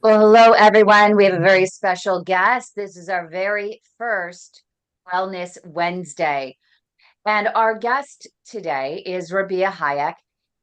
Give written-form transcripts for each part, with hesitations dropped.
Well, hello, everyone. We have a very special guest. This is our very first Wellness Wednesday. And our guest today is Rabie Hayek.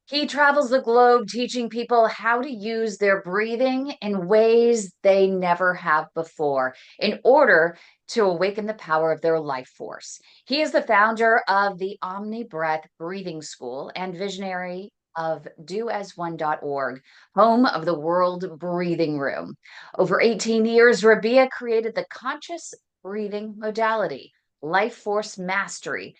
He travels the globe teaching people how to use their breathing in ways they never have before in order to awaken the power of their life force. He is the founder of the Omni Breath Breathing School and visionary of doasone.org, home of the World Breathing Room. Over 18 years, Rabia created the conscious breathing modality, life force mastery,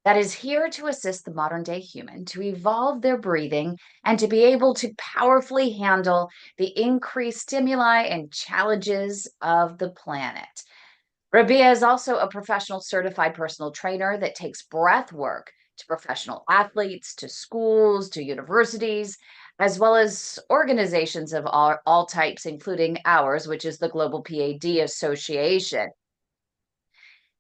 that is here to assist the modern day human to evolve their breathing and to be able to powerfully handle the increased stimuli and challenges of the planet. Rabia is also a professional certified personal trainer that takes breath work to professional athletes, to schools, to universities, as well as organizations of all types, including ours, which is the Global PAD Association.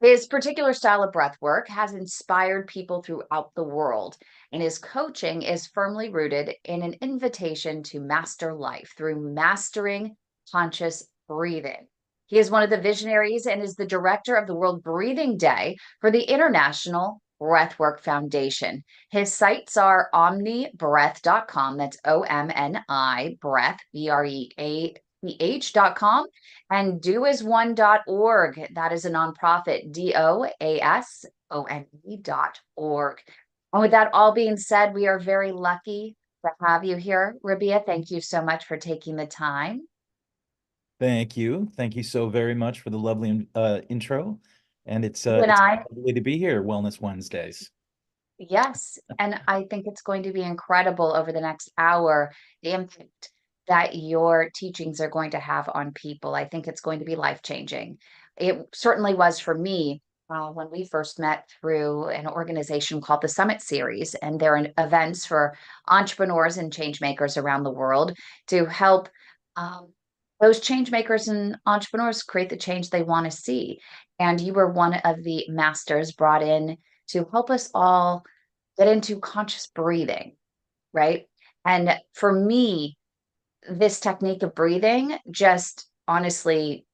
His particular style of breath work has inspired people throughout the world, and his coaching is firmly rooted in an invitation to master life through mastering conscious breathing. He is one of the visionaries and is the director of the World Breathing Day for the International Breathwork Foundation. His sites are omnibreath.com, that's OMNI breath, BREATH.com, and doasone.org. That is a nonprofit, DOASONE.org. And with that all being said, we are very lucky to have you here, Rabia. Thank you so much for taking the time. Thank you. Thank you so very much for the lovely intro. And it's You and it's I, lovely to be here, Wellness Wednesdays. yes. And I think it's going to be incredible over the next hour, the impact that your teachings are going to have on people. I think it's going to be life-changing. It certainly was for me when we first met through an organization called the Summit Series, and they're events for entrepreneurs and change makers around the world to help um, those change makers and entrepreneurs create the change they want to see. And you were one of the masters brought in to help us all get into conscious breathing, right? And for me, this technique of breathing just honestly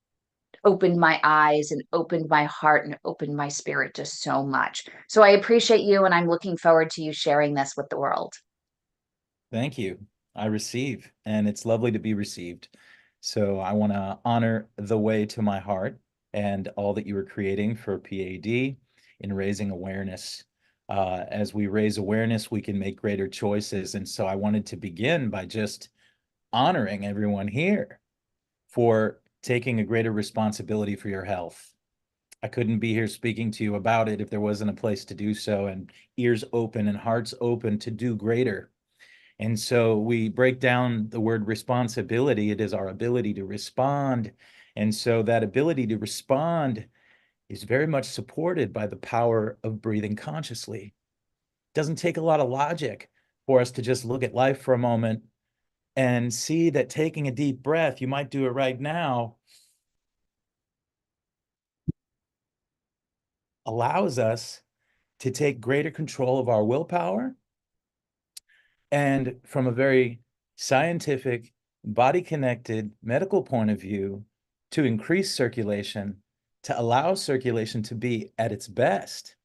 opened my eyes and opened my heart and opened my spirit to so much. So I appreciate you, and I'm looking forward to you sharing this with the world. Thank you. I receive, and it's lovely to be received. So I want to honor the way to my heart and all that you are creating for PAD in raising awareness. As we raise awareness, we can make greater choices. And so I wanted to begin by just honoring everyone here for taking a greater responsibility for your health. I couldn't be here speaking to you about it if there wasn't a place to do so, and ears open and hearts open to do greater. And so we break down the word responsibility. It is our ability to respond. And so that ability to respond is very much supported by the power of breathing consciously. It doesn't take a lot of logic for us to just look at life for a moment and see that taking a deep breath, you might do it right now, allows us to take greater control of our willpower, and from a very scientific, body connected medical point of view, to increase circulation, to allow circulation to be at its best.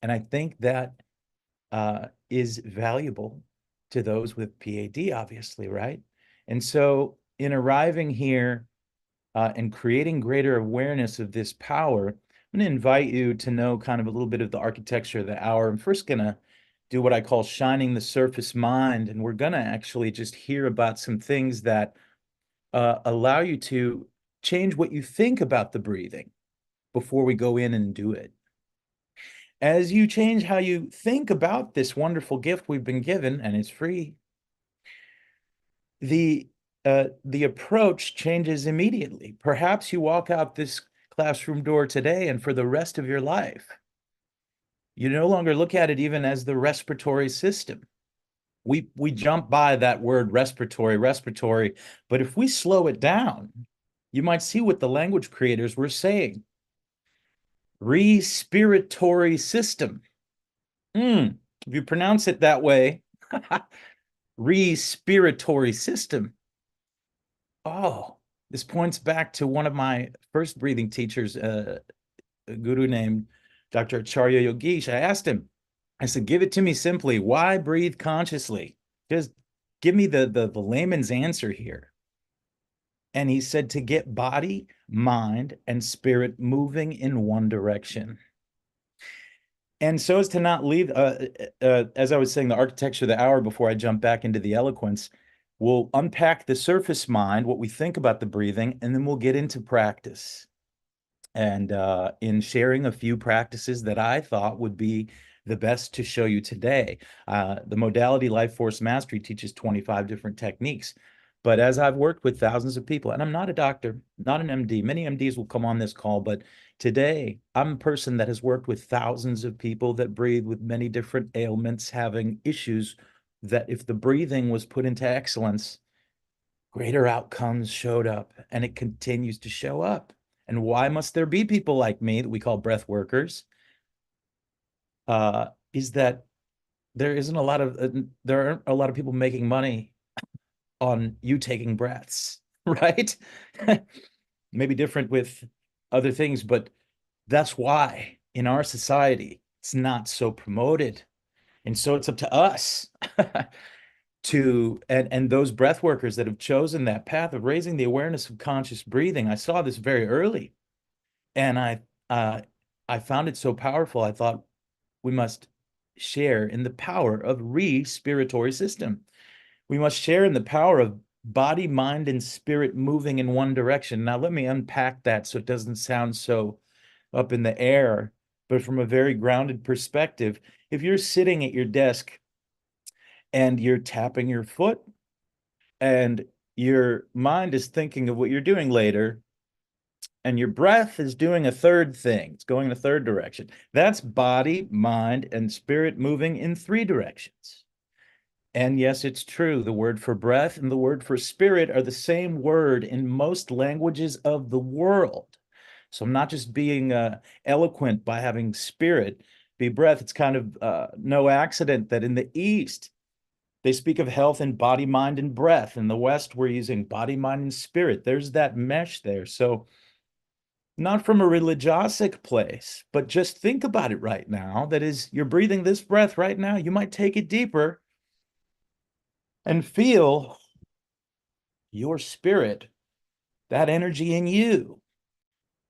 And I think that is valuable to those with PAD, obviously, right? And so in arriving here and creating greater awareness of this power, I'm going to invite you to know kind of a little bit of the architecture of the hour. I'm first going to do what I call shining the surface mind, and we're going to actually just hear about some things that allow you to change what you think about the breathing before we go in and do it. As you change how you think about this wonderful gift we've been given, and it's free, the approach changes immediately. Perhaps you walk out this classroom door today, and for the rest of your life, you no longer look at it even as the respiratory system. We jump by that word respiratory, but if we slow it down, you might see what the language creators were saying. Respiratory system. If you pronounce it that way, respiratory system. Oh, This points back to one of my first breathing teachers, a guru named Dr. Acharya Yogesh. I asked him, I said, give it to me simply. Why breathe consciously? Just give me the layman's answer here. And he said to get body, mind, and spirit moving in one direction. And so as to not leave, as I was saying, the architecture of the hour before I jump back into the eloquence, we'll unpack the surface mind, what we think about the breathing, and then we'll get into practice. And in sharing a few practices that I thought would be the best to show you today. The modality Life Force Mastery teaches 25 different techniques. But as I've worked with thousands of people, and I'm not a doctor, not an MD, many MDs will come on this call, but today I'm a person that has worked with thousands of people that breathe with many different ailments, having issues that if the breathing was put into excellence, greater outcomes showed up, and it continues to show up. And why must there be people like me that we call breath workers? Is that there aren't a lot of people making money on you taking breaths, right? Maybe different with other things, but that's why in our society it's not so promoted. And so it's up to us to and those breath workers that have chosen that path of raising the awareness of conscious breathing. I saw this very early, and uh, I found it so powerful. I thought we must share in the power of respiratory system. We must share in the power of body, mind, and spirit moving in one direction. Now, let me unpack that so it doesn't sound so up in the air, but from a very grounded perspective. If you're sitting at your desk and you're tapping your foot and your mind is thinking of what you're doing later, and your breath is doing a third thing, it's going in a third direction. That's body, mind, and spirit moving in three directions. And yes, it's true. The word for breath and the word for spirit are the same word in most languages of the world. So I'm not just being eloquent by having spirit be breath. It's kind of no accident that in the East, they speak of health in body, mind, and breath. In the West, we're using body, mind, and spirit. There's that mesh there. So not from a religiosic place, but just think about it right now. That is, you're breathing this breath right now. You might take it deeper and feel your spirit, that energy in you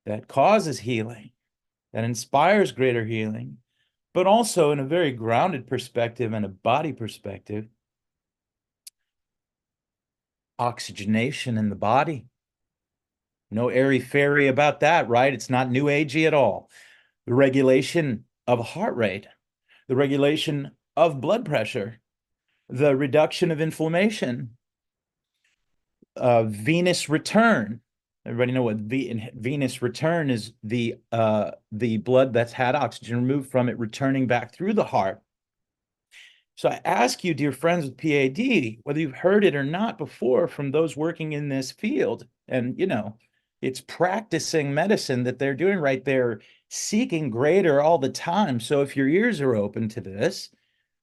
that causes healing, that inspires greater healing, but also in a very grounded perspective and a body perspective, oxygenation in the body. No airy-fairy about that, right? It's not new agey at all. The regulation of heart rate, the regulation of blood pressure, the reduction of inflammation, venous return. Everybody know what venous return is? The blood that's had oxygen removed from it returning back through the heart. So I ask you, dear friends with PAD, whether you've heard it or not before from those working in this field, and it's practicing medicine that they're doing right there, seeking greater all the time. So if your ears are open to this,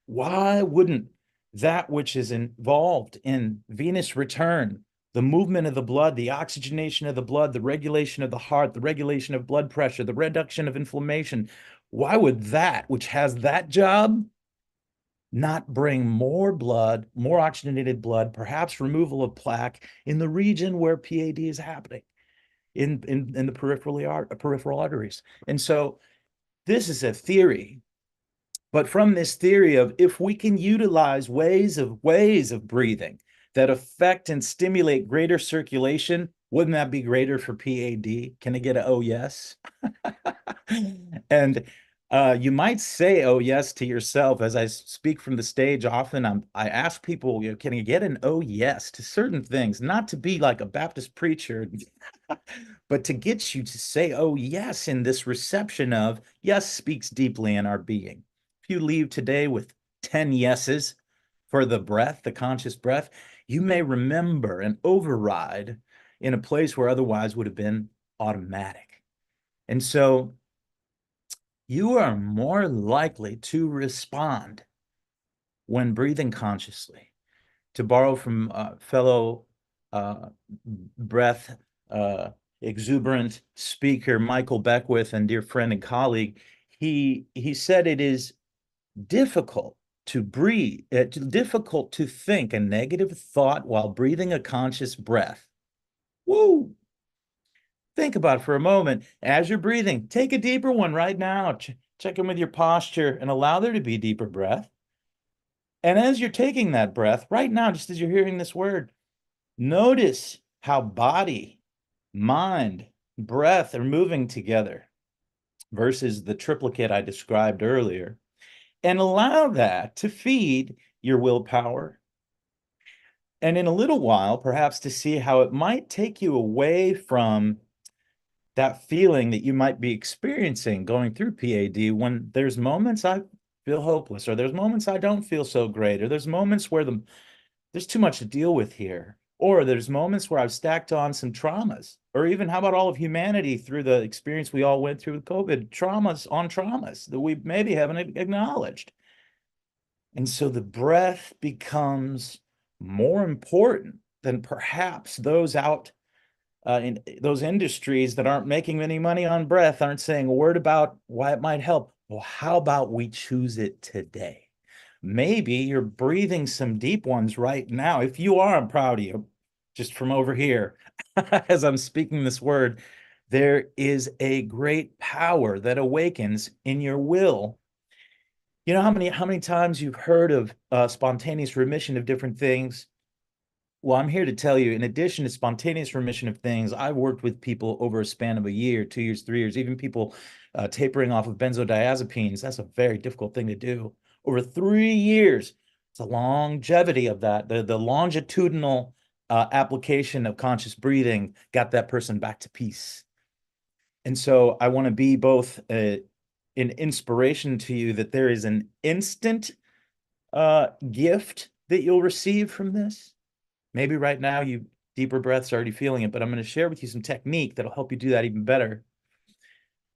why wouldn't that which is involved in venous return, the movement of the blood, the oxygenation of the blood, the regulation of the heart, the regulation of blood pressure, the reduction of inflammation, why would that which has that job not bring more blood, more oxygenated blood, perhaps removal of plaque in the region where PAD is happening, in the peripheral arteries? And so this is a theory. But from this theory of if we can utilize ways of breathing that affect and stimulate greater circulation, wouldn't that be greater for PAD? Can I get an oh yes? And you might say oh yes to yourself. As I speak from the stage, often I ask people, can you get an oh yes to certain things? Not to be like a Baptist preacher, but to get you to say oh yes in this reception of yes speaks deeply in our being. If you leave today with 10 yeses for the breath, the conscious breath, you may remember and override in a place where otherwise would have been automatic. And so you are more likely to respond when breathing consciously. To borrow from fellow breath uh, exuberant speaker, Michael Beckwith, and dear friend and colleague, he said it is difficult to breathe, difficult to think a negative thought while breathing a conscious breath. Woo! Think about it for a moment. As you're breathing, take a deeper one right now. Check in with your posture and allow there to be deeper breath. And as you're taking that breath right now, just as you're hearing this word, notice how body, mind, breath are moving together versus the triplicate I described earlier. And allow that to feed your willpower. And in a little while, perhaps to see how it might take you away from that feeling that you might be experiencing going through PAD when there's moments I feel hopeless, or there's moments I don't feel so great, or there's moments where there's too much to deal with here, or there's moments where I've stacked on some traumas, or even how about all of humanity through the experience we all went through with COVID, traumas on traumas that we maybe haven't acknowledged. And so the breath becomes more important than perhaps those out in those industries that aren't making any money on breath aren't saying a word about why it might help. Well, how about we choose it today? Maybe you're breathing some deep ones right now. If you are, I'm proud of you. Just from over here, as I'm speaking this word, there is a great power that awakens in your will. You know how many times you've heard of spontaneous remission of different things? Well, I'm here to tell you, in addition to spontaneous remission of things, I've worked with people over a span of a year, 2 years, 3 years, even people tapering off of benzodiazepines. That's a very difficult thing to do. Over 3 years, it's the longevity of that, the longitudinal application of conscious breathing got that person back to peace. And so I want to be both an inspiration to you that there is an instant gift that you'll receive from this. Maybe right now you deeper breaths already feeling it, but I'm going to share with you some technique that'll help you do that even better.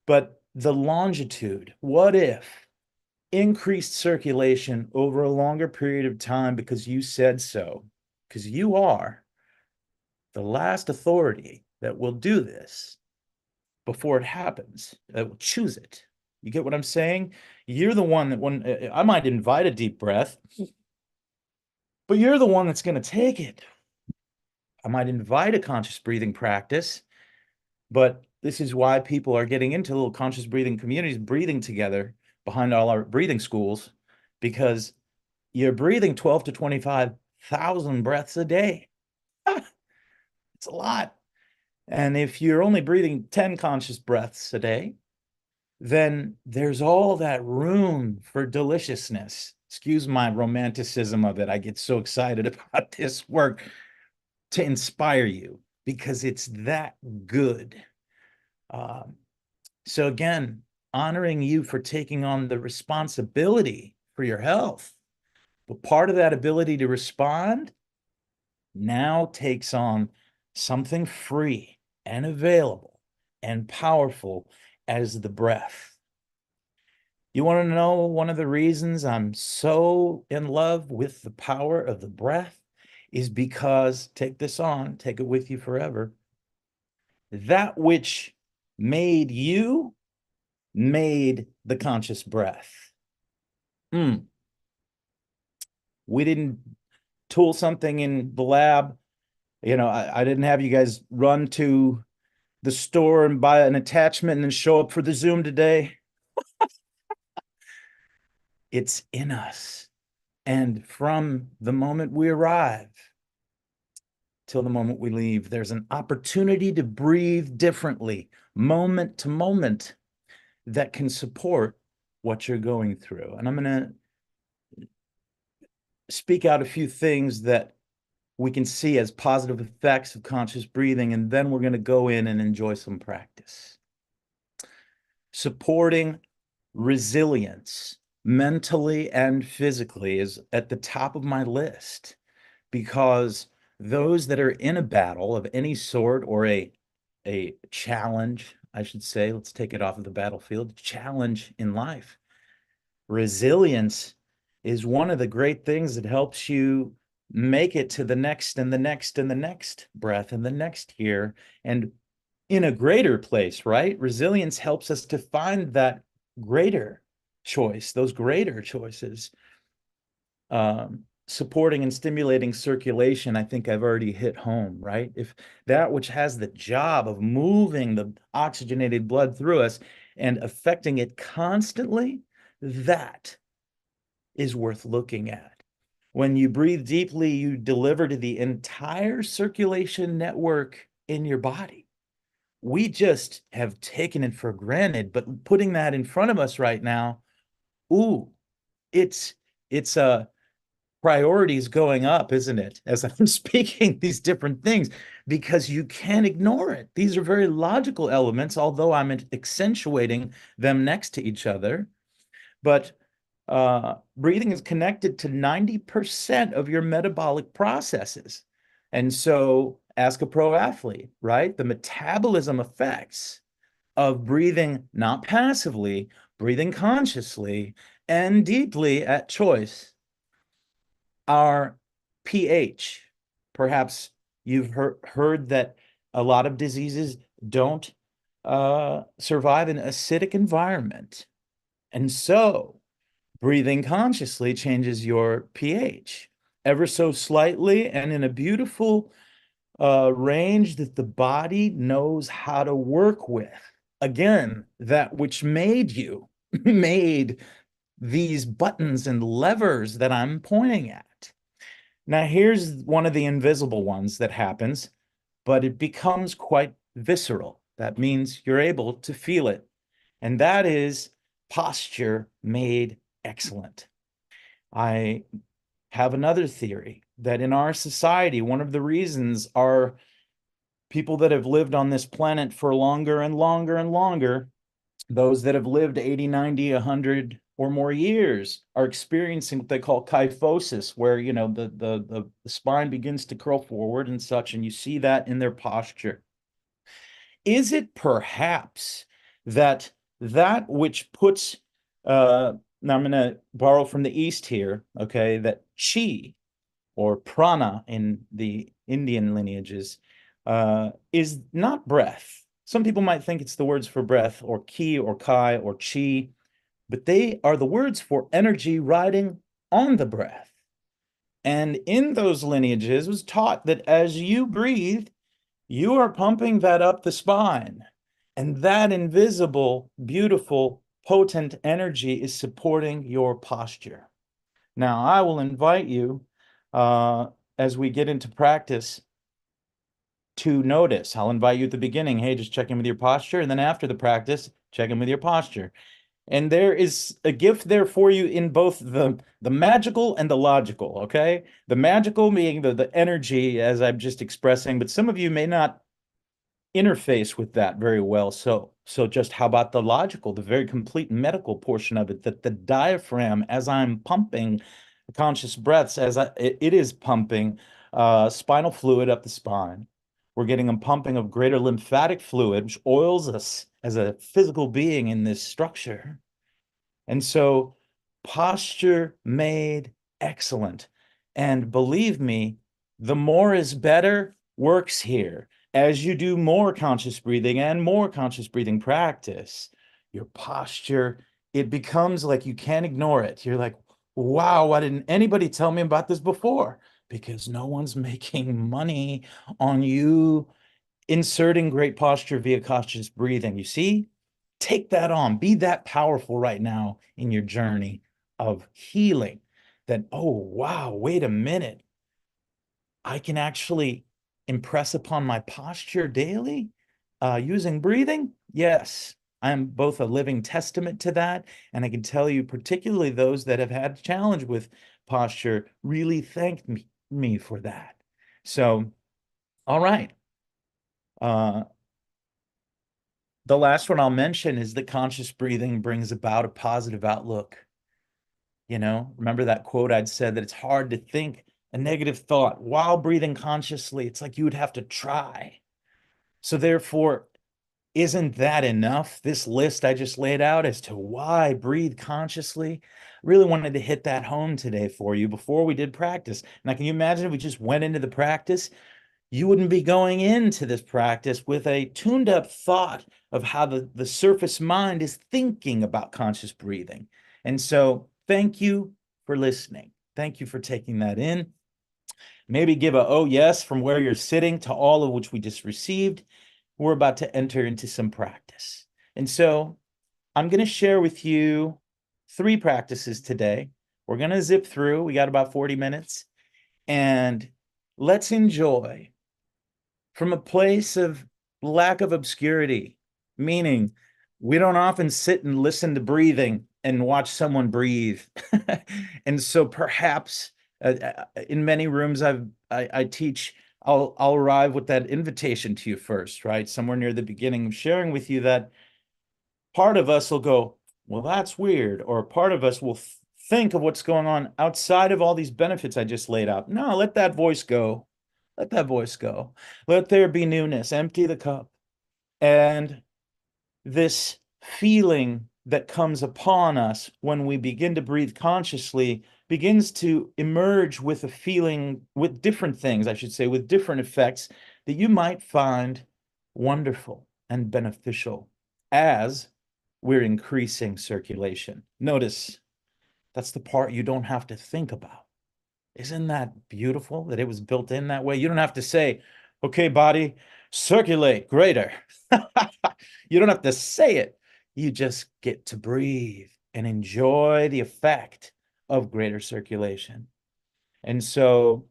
But the longitude, what if increased circulation over a longer period of time because you said so, because you are the last authority that will do this before it happens, that will choose it. You get what I'm saying? You're the one that when I might invite a deep breath, but you're the one that's going to take it. I might invite a conscious breathing practice, but this is why people are getting into little conscious breathing communities, breathing together behind all our breathing schools, because you're breathing 12 to 25,000 breaths a day. It's a lot. And if you're only breathing 10 conscious breaths a day, then there's all that room for deliciousness. Excuse my romanticism of it. I get so excited about this work to inspire you because it's that good. Um, so again, honoring you for taking on the responsibility for your health. But part of that ability to respond now takes on something free and available and powerful as the breath. You want to know one of the reasons I'm so in love with the power of the breath is because, take this on, take it with you forever. That which made you made the conscious breath. We didn't tool something in the lab. I didn't have you guys run to the store and buy an attachment and then show up for the Zoom today. It's in us. And from the moment we arrive till the moment we leave, there's an opportunity to breathe differently, moment to moment, that can support what you're going through. And I'm going to speak out a few things that we can see as positive effects of conscious breathing, and then we're going to go in and enjoy some practice. Supporting resilience mentally and physically is at the top of my list, because those that are in a battle of any sort, or a challenge, I should say, let's take it off of the battlefield, challenge in life. Resilience is one of the great things that helps you make it to the next and the next and the next breath and the next here and in a greater place, right? Resilience helps us to find that greater choice, those greater choices. Supporting and stimulating circulation, I think I've already hit home, right? If that which has the job of moving the oxygenated blood through us and affecting it constantly, that is worth looking at. When you breathe deeply, you deliver to the entire circulation network in your body. We just have taken it for granted, but putting that in front of us right now, ooh, it's a priorities going up, isn't it? As I'm speaking these different things, because you can't ignore it. These are very logical elements, although I'm accentuating them next to each other. But breathing is connected to 90% of your metabolic processes. And so ask a pro athlete, right? The metabolism effects of breathing not passively, breathing consciously and deeply at choice our pH. Perhaps you've heard that a lot of diseases don't survive in acidic environment. And so breathing consciously changes your pH ever so slightly and in a beautiful range that the body knows how to work with. Again, that which made you, made these buttons and levers that I'm pointing at. Now, here's one of the invisible ones that happens, but it becomes quite visceral. That means you're able to feel it. And that is posture made excellent. I have another theory that in our society, one of the reasons are people that have lived on this planet for longer and longer and longer, those that have lived 80, 90, 100 or more years are experiencing what they call kyphosis, where the spine begins to curl forward and such, and you see that in their posture. Is it perhaps that that which puts now I'm going to borrow from the East here, okay, that chi or prana in the Indian lineages is not breath. Some people might think it's the words for breath or ki or kai or chi, but they are the words for energy riding on the breath. And in those lineages, it was taught that as you breathe, you are pumping that up the spine. And that invisible, beautiful, potent energy is supporting your posture. Now, I will invite you uh, as we get into practice to notice. I'll invite you at the beginning, hey, just check in with your posture. And then after the practice, check in with your posture. And there is a gift there for you in both the magical and the logical, okay? The magical being the energy as I'm just expressing, but some of you may not interface with that very well. So just how about the logical, the very complete medical portion of it, that the diaphragm, as I'm pumping conscious breaths, it is pumping spinal fluid up the spine. We're getting a pumping of greater lymphatic fluid, which oils us as a physical being in this structure. And so posture made excellent. And believe me, the more is better works here. As you do more conscious breathing and more conscious breathing practice, your posture, it becomes like you can't ignore it. You're like, wow, why didn't anybody tell me about this before? Because no one's making money on you inserting great posture via conscious breathing. You see? Take that on. Be that powerful right now in your journey of healing. That, oh, wow, wait a minute. I can actually impress upon my posture daily using breathing. Yes, I'm both a living testament to that. And I can tell you, particularly those that have had challenge with posture, really thanked me for that. So, all right. Uh, the last one I'll mention is that conscious breathing brings about a positive outlook. Remember that quote I'd said that it's hard to think a negative thought while breathing consciously. It's like you would have to try. So therefore, Isn't that enough? This list I just laid out as to why breathe consciously. Really wanted to hit that home today for you before we did practice. Now, can you imagine if we just went into the practice? You wouldn't be going into this practice with a tuned up thought of how the surface mind is thinking about conscious breathing. And so, thank you for listening. Thank you for taking that in. Maybe give a oh yes from where you're sitting to all of which we just received. We're about to enter into some practice. And so I'm going to share with you 3 practices today. We're going to zip through. We got about 40 minutes. And let's enjoy from a place of lack of obscurity, meaning we don't often sit and listen to breathing and watch someone breathe. And so perhaps in many rooms I teach, I'll arrive with that invitation to you first, right? Somewhere near the beginning of sharing with you that part of us will go, well, that's weird. Or part of us will think of what's going on outside of all these benefits I just laid out. No, let that voice go. Let that voice go. Let there be newness. Empty the cup. And this feeling that comes upon us when we begin to breathe consciously begins to emerge with a feeling, with different things, I should say, with different effects that you might find wonderful and beneficial as we're increasing circulation. Notice that's the part you don't have to think about. Isn't that beautiful that it was built in that way? You don't have to say, okay, body, circulate greater. You don't have to say it. You just get to breathe and enjoy the effect of greater circulation. And so,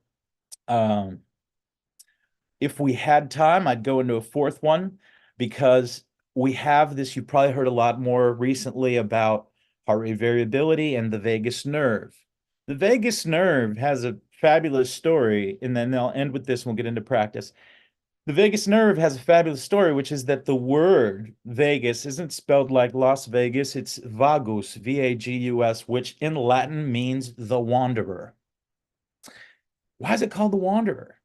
if we had time, I'd go into a 4th one because we have this. You probably heard a lot more recently about heart rate variability and the vagus nerve. The vagus nerve has a fabulous story, and then I'll end with this and we'll get into practice. The vagus nerve has a fabulous story, which is that the word vagus isn't spelled like Las Vegas, it's vagus, V-A-G-U-S, which in Latin means the wanderer. Why is it called the wanderer?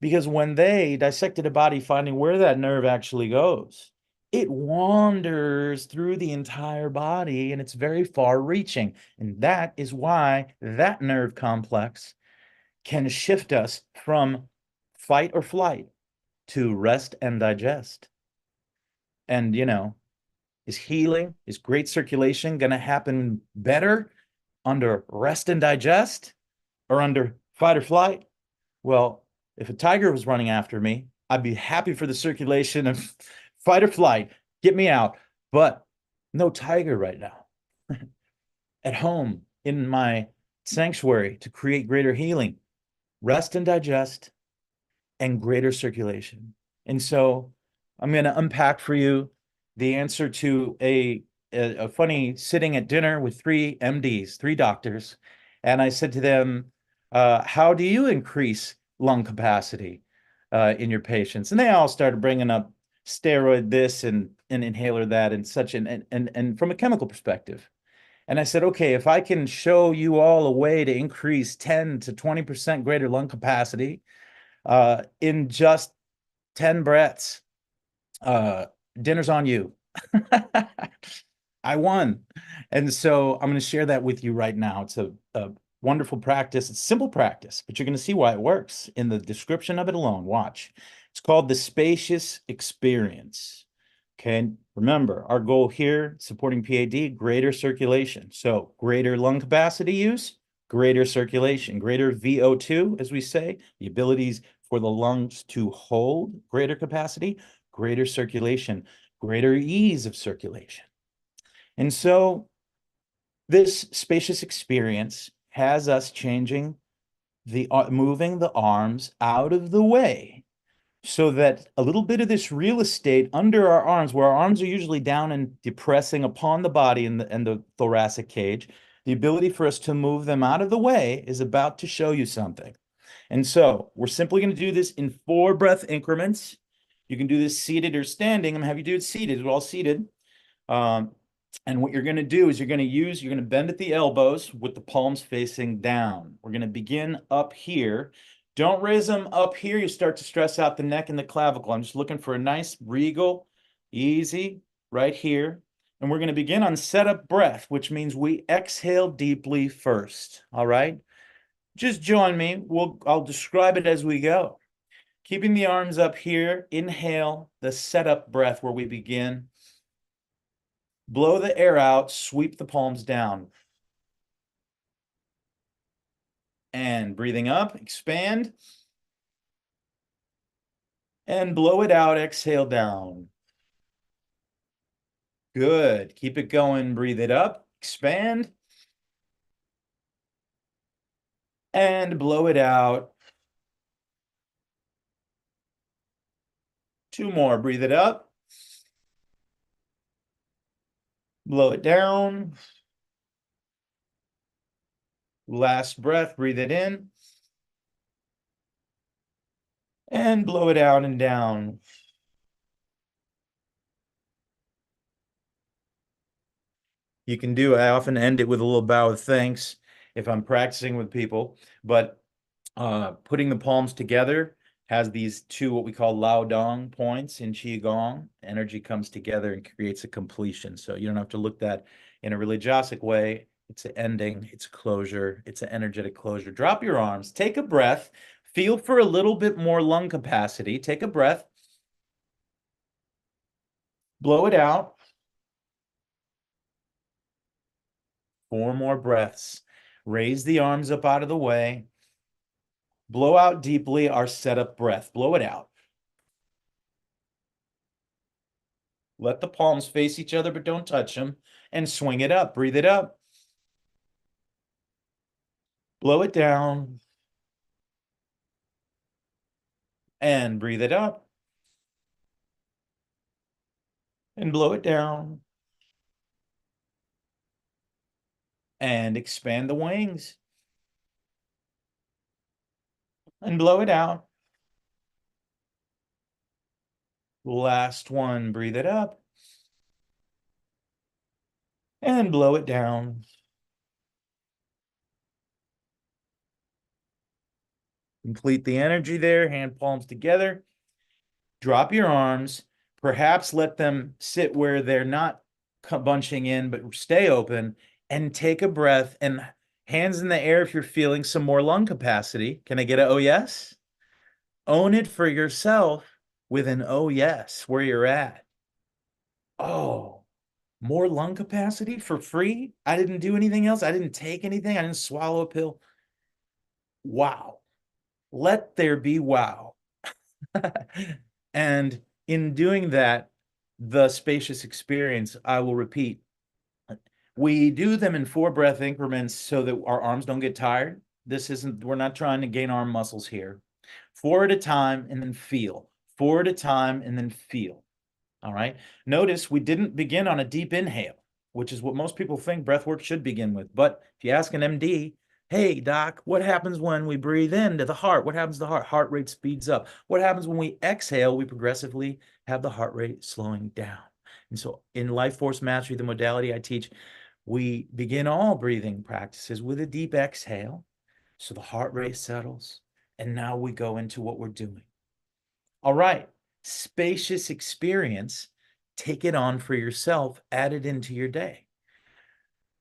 Because when they dissected a body, finding where that nerve actually goes, it wanders through the entire body and it's very far reaching. And that is why that nerve complex can shift us from fight or flight to rest and digest. And, is healing, is great circulation going to happen better under rest and digest or under fight or flight? Well, if a tiger was running after me, I'd be happy for the circulation of fight or flight. Get me out. But no tiger right now. At home in my sanctuary to create greater healing, rest and digest, and greater circulation. And so I'm going to unpack for you the answer to a funny sitting at dinner with 3 MDs, 3 doctors. And I said to them, how do you increase lung capacity in your patients? And they all started bringing up steroid this and inhaler that and such, and from a chemical perspective. And I said, okay, if I can show you all a way to increase 10 to 20% greater lung capacity in just 10 breaths, dinner's on you. I won. And so I'm going to share that with you right now. It's a wonderful practice. It's simple practice, but you're going to see why it works in the description of it alone. Watch. It's called the spacious experience. Okay. Remember, our goal here, supporting PAD, greater circulation. So greater lung capacity use, greater circulation, greater VO2, as we say, the abilities for the lungs to hold greater capacity, greater circulation, greater ease of circulation. And so this spacious experience has us changing moving the arms out of the way so that a little bit of this real estate under our arms, where our arms are usually down and depressing upon the body and the thoracic cage, the ability for us to move them out of the way is about to show you something. And so we're simply going to do this in 4 breath increments. You can do this seated or standing. I'm going to have you do it seated. We're all seated. And what you're going to do is you're going to bend at the elbows with the palms facing down. We're going to begin up here. Don't raise them up here. You start to stress out the neck and the clavicle. I'm just looking for a nice regal Easy, right here. And we're going to begin on setup breath, which means we exhale deeply first. All right. Just join me. I'll describe it as we go. Keeping the arms up here, inhale the setup breath where we begin. Blow the air out, sweep the palms down. And breathing up, expand. And blow it out, exhale down. Good. Keep it going. Breathe it up, expand. And blow it out. Two more. Breathe it up. Blow it down. Last breath. Breathe it in. And blow it out and down. You can do, I often end it with a little bow of thanks if I'm practicing with people, but putting the palms together has these two, what we call Lao Dong points in Qigong. Energy comes together and creates a completion. So you don't have to look that in a religiosic way. It's an ending, it's a closure, it's an energetic closure. Drop your arms, take a breath, feel for a little bit more lung capacity. Take a breath, blow it out. 4 more breaths. Raise the arms up out of the way. Blow out deeply our setup breath. Blow it out. Let the palms face each other, but don't touch them. And swing it up. Breathe it up. Blow it down. And breathe it up. And blow it down. And expand the wings. And blow it out. Last one. Breathe it up. And blow it down. Complete the energy there. Hand palms together. Drop your arms. Perhaps let them sit where they're not bunching in, but stay open, and take a breath and hands in the air if you're feeling some more lung capacity. Can I get an oh yes? Own it for yourself with an oh yes, where you're at. Oh, more lung capacity for free? I didn't do anything else. I didn't take anything. I didn't swallow a pill. Wow. Let there be wow. And in doing that, the spacious experience, I will repeat, we do them in 4 breath increments so that our arms don't get tired. We're not trying to gain arm muscles here. 4 at a time and then feel. 4 at a time and then feel. All right. Notice we didn't begin on a deep inhale, which is what most people think breath work should begin with. But if you ask an MD, hey, doc, what happens when we breathe into the heart? What happens to the heart? Heart rate speeds up. What happens when we exhale? We progressively have the heart rate slowing down. And so in Life Force Mastery, the modality I teach, we begin all breathing practices with a deep exhale. So the heart rate settles. And now we go into what we're doing. All right. Spacious experience. Take it on for yourself. Add it into your day.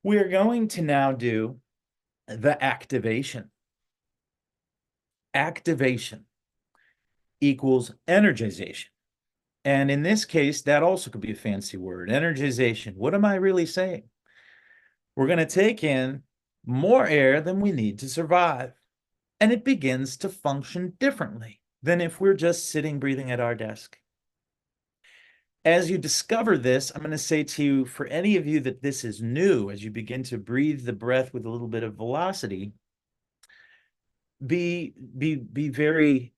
We're going to now do the activation. Activation equals energization. And in this case, that also could be a fancy word, energization. What am I really saying? We're going to take in more air than we need to survive. And it begins to function differently than if we're just sitting breathing at our desk. As you discover this, I'm going to say to you, for any of you that this is new, as you begin to breathe the breath with a little bit of velocity, be very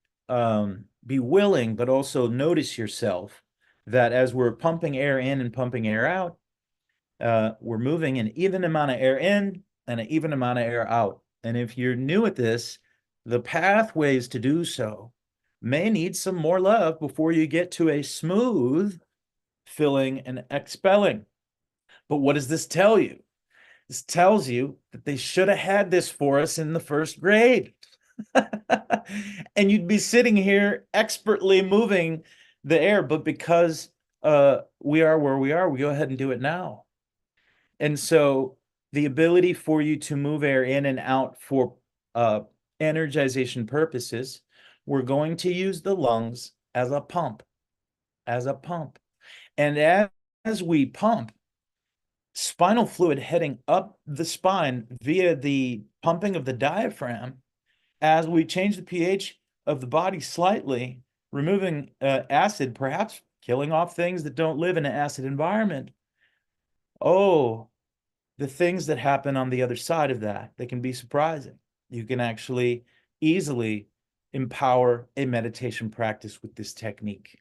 be willing, but also notice yourself that as we're pumping air in and pumping air out, we're moving an even amount of air in and an even amount of air out. And if you're new at this, the pathways to do so may need some more love before you get to a smooth filling and expelling. But what does this tell you? This tells you that they should have had this for us in the first grade. And you'd be sitting here expertly moving the air, but because we are where we are, we go ahead and do it now. And so the ability for you to move air in and out for uh, energization purposes, we're going to use the lungs as a pump. And as we pump, spinal fluid heading up the spine via the pumping of the diaphragm, as we change the pH of the body slightly, removing acid, perhaps killing off things that don't live in an acid environment. Oh, the things that happen on the other side of that, they can be surprising. You can actually easily empower a meditation practice with this technique.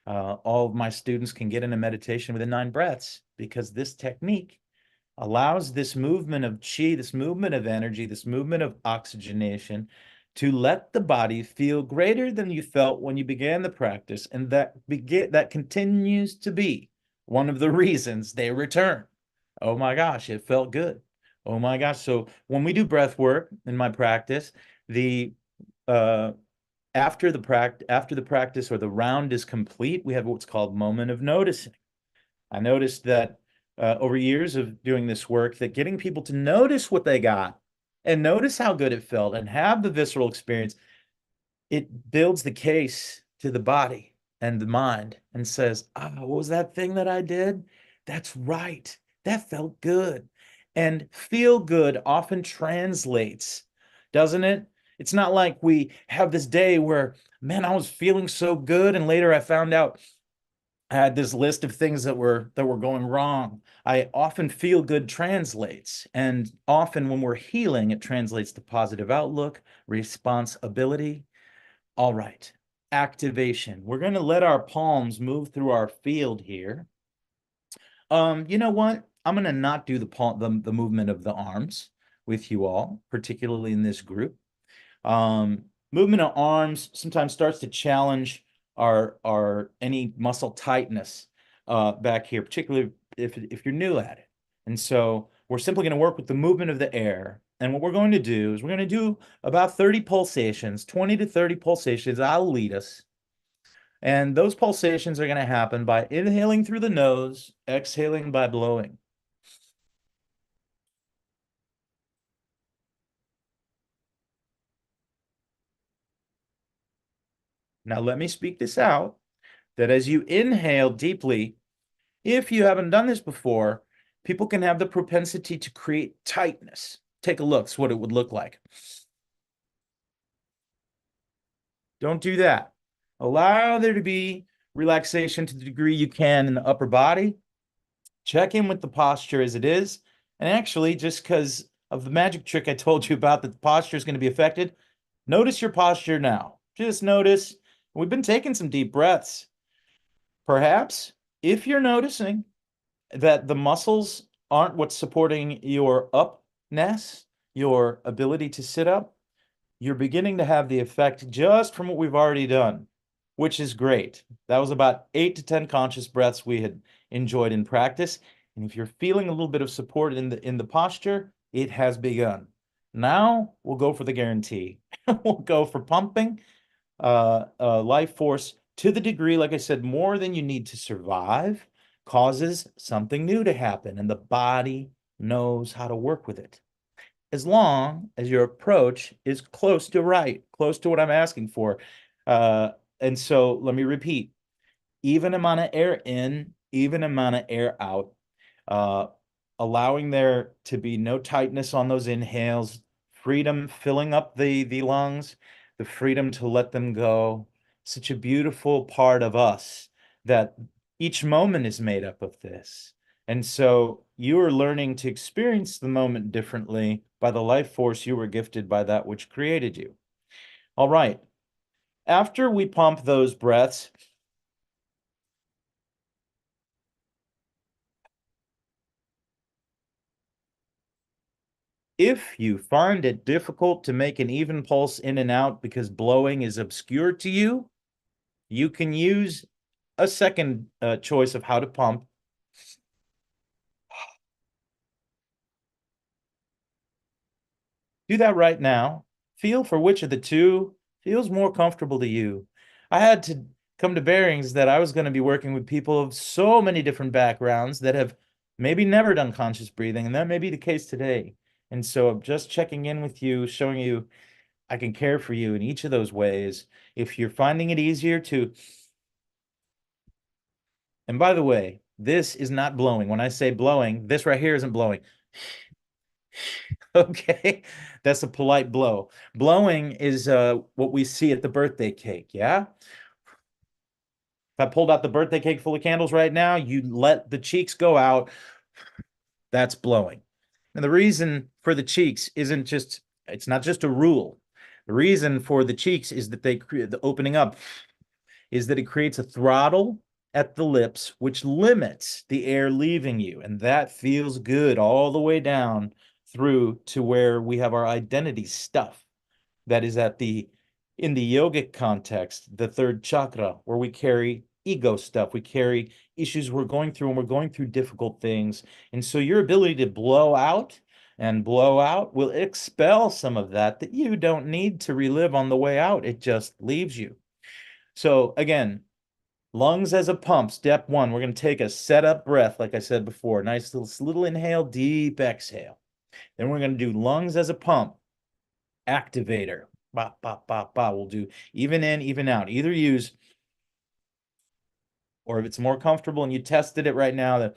All of my students can get into meditation within 9 breaths because this technique allows this movement of chi, this movement of energy, this movement of oxygenation to let the body feel greater than you felt when you began the practice. And that continues to be one of the reasons they return. Oh my gosh, it felt good. Oh my gosh. So when we do breath work in my practice, the uh, after the practice or the round is complete, we have what's called moment of noticing. I noticed that over years of doing this work, that getting people to notice what they got and notice how good it felt and have the visceral experience, it builds the case to the body and the mind and says, what was that thing that I did? That's right. That felt good. And feel good often translates, doesn't it? It's not like we have this day where, man, I was feeling so good, and later I found out I had this list of things that were going wrong. I often feel good translates, and often when we're healing, it translates to positive outlook, responsibility. All right, activation. We're going to let our palms move through our field here. You know what? I'm going to not do the movement of the arms with you all, particularly in this group. Movement of arms sometimes starts to challenge our any muscle tightness back here, particularly if you're new at it. And so we're simply going to work with the movement of the air. And what we're going to do is we're going to do about 30 pulsations, 20 to 30 pulsations. I'll lead us. And those pulsations are going to happen by inhaling through the nose, exhaling by blowing. Now let me speak this out, that as you inhale deeply, if you haven't done this before, people can have the propensity to create tightness. Take a look, it's what it would look like. Don't do that. Allow there to be relaxation to the degree you can in the upper body. Check in with the posture as it is. And actually, just because of the magic trick I told you about, that the posture is going to be affected, notice your posture now. Just notice. We've been taking some deep breaths. Perhaps if you're noticing that the muscles aren't what's supporting your upness, your ability to sit up, you're beginning to have the effect just from what we've already done, which is great. That was about 8 to 10 conscious breaths we had enjoyed in practice. And if you're feeling a little bit of support in the posture, it has begun. Now we'll go for the guarantee. We'll go for pumping life force to the degree, like I said, more than you need to survive causes something new to happen, and the body knows how to work with it. As long as your approach is close to right, close to what I'm asking for. And so let me repeat, even amount of air in, even amount of air out, uh, allowing there to be no tightness on those inhales, freedom filling up the lungs, the freedom to let them go. Such a beautiful part of us that each moment is made up of this. And so you are learning to experience the moment differently by the life force you were gifted by that which created you. All right. After we pump those breaths, if you find it difficult to make an even pulse in and out because blowing is obscure to you, you can use a second choice of how to pump. Do that right now. Feel for which of the two feels more comfortable to you. I had to come to bearings that I was going to be working with people of so many different backgrounds that have maybe never done conscious breathing, and that may be the case today. And so I'm just checking in with you, showing you I can care for you in each of those ways. If you're finding it easier to, and by the way, this is not blowing. When I say blowing, this right here isn't blowing. Okay, that's a polite blow. Blowing is what we see at the birthday cake, yeah? If I pulled out the birthday cake full of candles right now, you let the cheeks go out, that's blowing. And the reason for the cheeks isn't just, it's not just a rule. The reason for the cheeks is that they create the opening up is that it creates a throttle at the lips, which limits the air leaving you. And that feels good all the way down through to where we have our identity stuff that is at the, in the yogic context, the third chakra, where we carry ego stuff, we carry issues we're going through, and we're going through difficult things. And so your ability to blow out and blow out will expel some of that you don't need to relive on the way out. It just leaves you. So again, lungs as a pump, step one, we're going to take a setup breath, like I said before, nice little inhale, deep exhale. Then we're going to do lungs as a pump, activator. Ba, ba, ba, ba. We'll do even in, even out. Either use, or if it's more comfortable and you tested it right now, that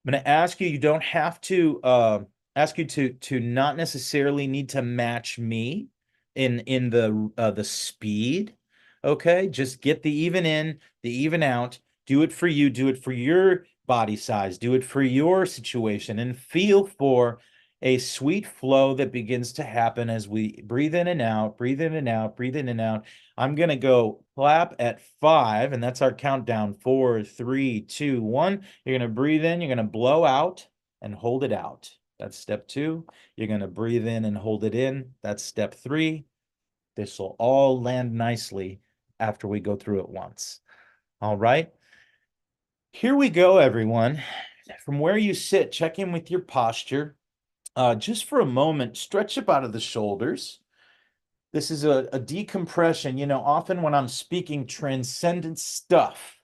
I'm going to ask you, you don't have to ask you to not necessarily need to match me in the speed. Okay? Just get the even in, the even out. Do it for you, do it for your body size, do it for your situation, and feel for a sweet flow that begins to happen as we breathe in and out, breathe in and out, breathe in and out. I'm going to go clap at 5, and that's our countdown. 4, 3, 2, 1. You're going to breathe in, you're going to blow out and hold it out. That's step 2. You're going to breathe in and hold it in. That's step 3. This will all land nicely after we go through it once. All right. Here we go, everyone. From where you sit, check in with your posture. Just for a moment, stretch up out of the shoulders. This is a decompression. You know, often when I'm speaking transcendent stuff,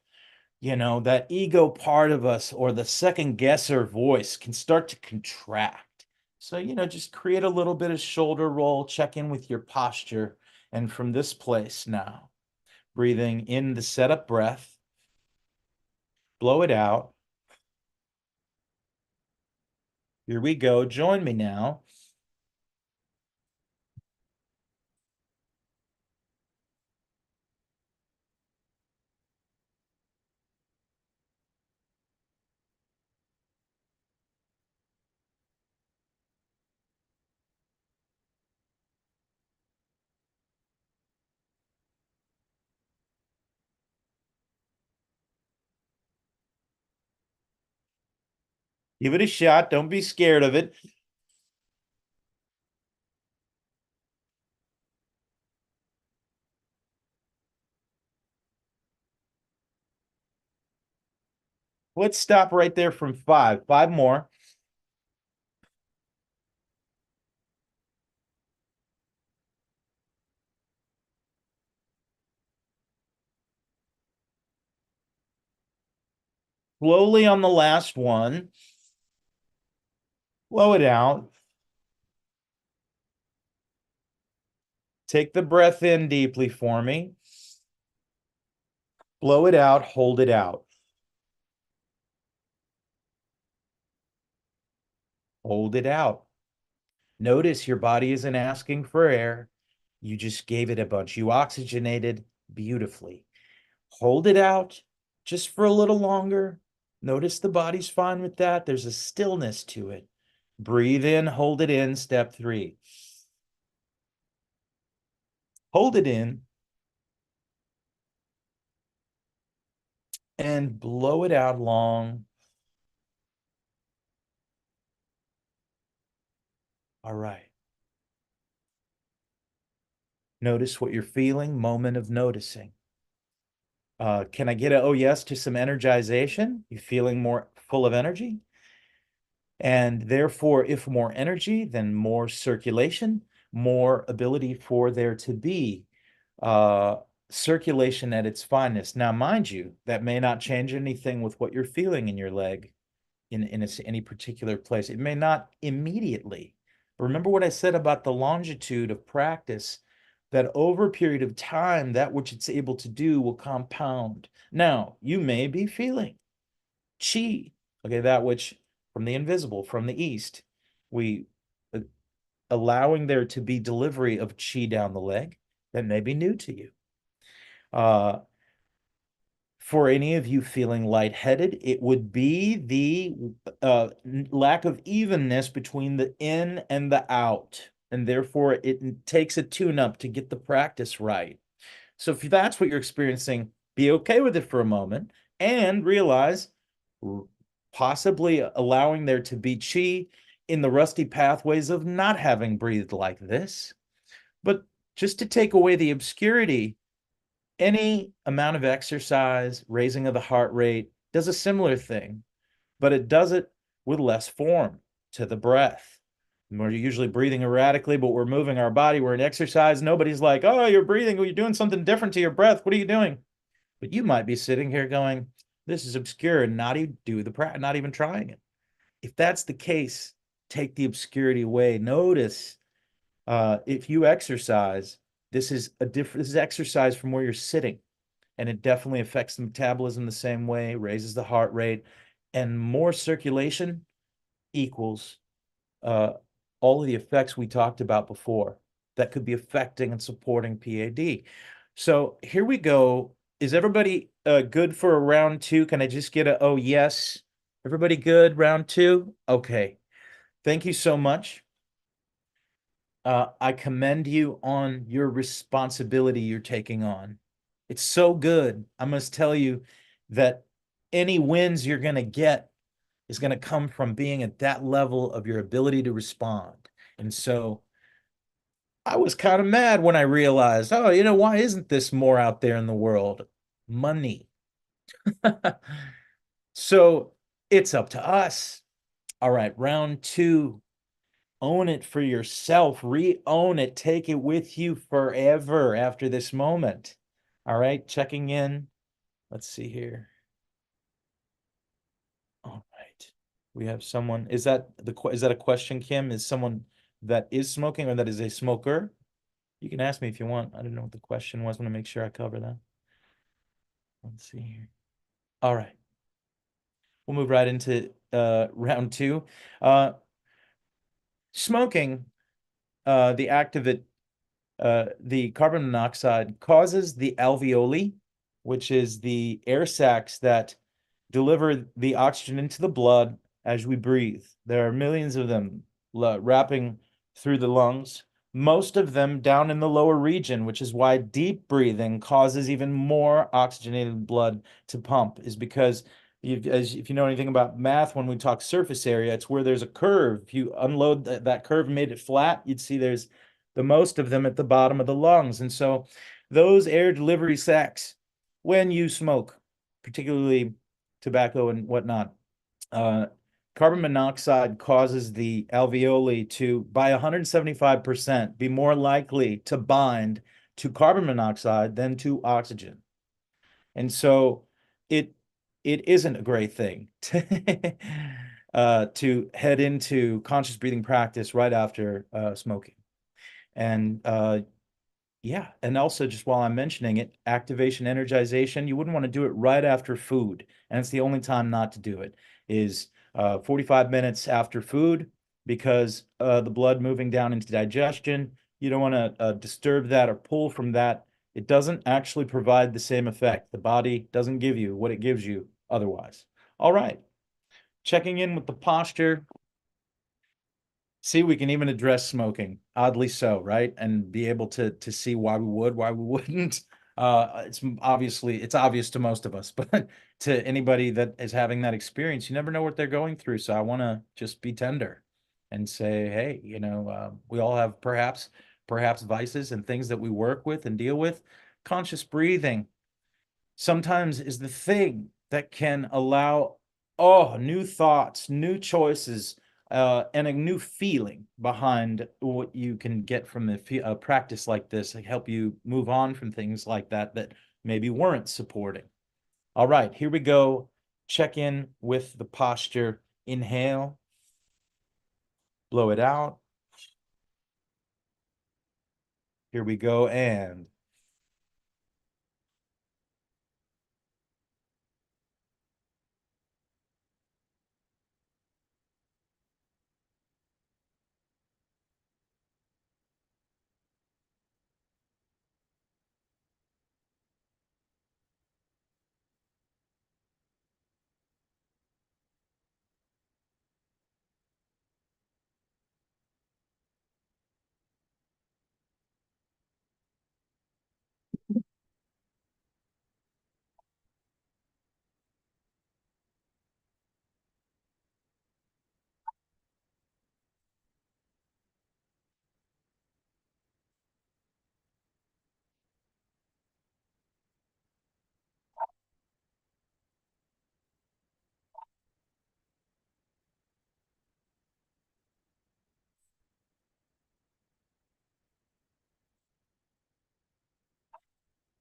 you know, that ego part of us or the second guesser voice can start to contract. So, you know, just create a little bit of shoulder roll, check in with your posture. And from this place now, breathing in the setup breath, blow it out. Here we go. Join me now. Give it a shot. Don't be scared of it. Let's stop right there from 5. 5 more. Slowly on the last one. Blow it out. Take the breath in deeply for me. Blow it out. Hold it out. Hold it out. Notice your body isn't asking for air. You just gave it a bunch. You oxygenated beautifully. Hold it out just for a little longer. Notice the body's fine with that. There's a stillness to it. Breathe in, hold it in, step 3. Hold it in and blow it out long. All right. Notice what you're feeling, moment of noticing. Can I get a oh yes to some energization? You feeling more full of energy? And therefore, if more energy, then more circulation, more ability for there to be uh, circulation at its finest. Now, mind you, that may not change anything with what you're feeling in your leg in any particular place. It may not immediately. Remember what I said about the longitude of practice, that over a period of time, that which it's able to do will compound. Now, you may be feeling chi, okay, that which from the invisible, from the east, we uh, allowing there to be delivery of chi down the leg that may be new to you. Uh, for any of you feeling lightheaded, it would be the lack of evenness between the in and the out. And therefore, it takes a tune up to get the practice right. So if that's what you're experiencing, be okay with it for a moment and realize possibly allowing there to be chi in the rusty pathways of not having breathed like this. But just to take away the obscurity, any amount of exercise, raising of the heart rate, does a similar thing, but it does it with less form to the breath. We're usually breathing erratically, but we're moving our body. We're in exercise. Nobody's like, oh, you're breathing. You're doing something different to your breath. What are you doing? But you might be sitting here going, this is obscure and not even do the practice, not even trying it. If that's the case, take the obscurity away. Notice if you exercise, this is exercise from where you're sitting, and it definitely affects the metabolism the same way, raises the heart rate, and more circulation equals uh, all of the effects we talked about before that could be affecting and supporting PAD. So here we go. Is everybody good for a round two? Can I just get a, oh, yes? Everybody good? Round two? Okay. Thank you so much. I commend you on your responsibility you're taking on. It's so good. I must tell you that any wins you're going to get is going to come from being at that level of your ability to respond. And so I was kind of mad when I realized, oh, why isn't this more out there in the world? Money. So it's up to us. All right, round two. Own it for yourself. Re-own it. Take it with you forever after this moment. All right, checking in. Let's see here. All right. We have someone. Is that a question, Kim? Is someone that is smoking or that is a smoker? You can ask me if you want. I don't know what the question was. I want to make sure I cover that. Let's see here. All right. We'll move right into round two. Smoking, the act of it, the carbon monoxide causes the alveoli, which is the air sacs that deliver the oxygen into the blood as we breathe. There are millions of them wrapping through the lungs, most of them down in the lower region, which is why deep breathing causes even more oxygenated blood to pump, is because if you know anything about math, when we talk surface area, it's where there's a curve. If you unload that curve and made it flat, you'd see there's the most of them at the bottom of the lungs. And so those air delivery sacs, when you smoke, particularly tobacco and whatnot, carbon monoxide causes the alveoli to, by 175%, be more likely to bind to carbon monoxide than to oxygen. And so it isn't a great thing to head into conscious breathing practice right after smoking. And yeah, and also just while I'm mentioning it, activation, energization, you wouldn't want to do it right after food. And it's the only time not to do it is 45 minutes after food, because the blood moving down into digestion, you don't want to disturb that or pull from that. It doesn't actually provide the same effect. The body doesn't give you what it gives you otherwise. All right, checking in with the posture. See, we can even address smoking, oddly so, right? And be able to see why we would, why we wouldn't. It's obvious to most of us, but to anybody that is having that experience, you never know what they're going through. So I want to just be tender and say, hey, we all have perhaps vices and things that we work with and deal with. Conscious breathing sometimes is the thing that can allow, new thoughts, new choices, and a new feeling behind what you can get from a practice like this, like help you move on from things like that that maybe weren't supporting. All right, here we go. Check in with the posture. Inhale, blow it out. Here we go, and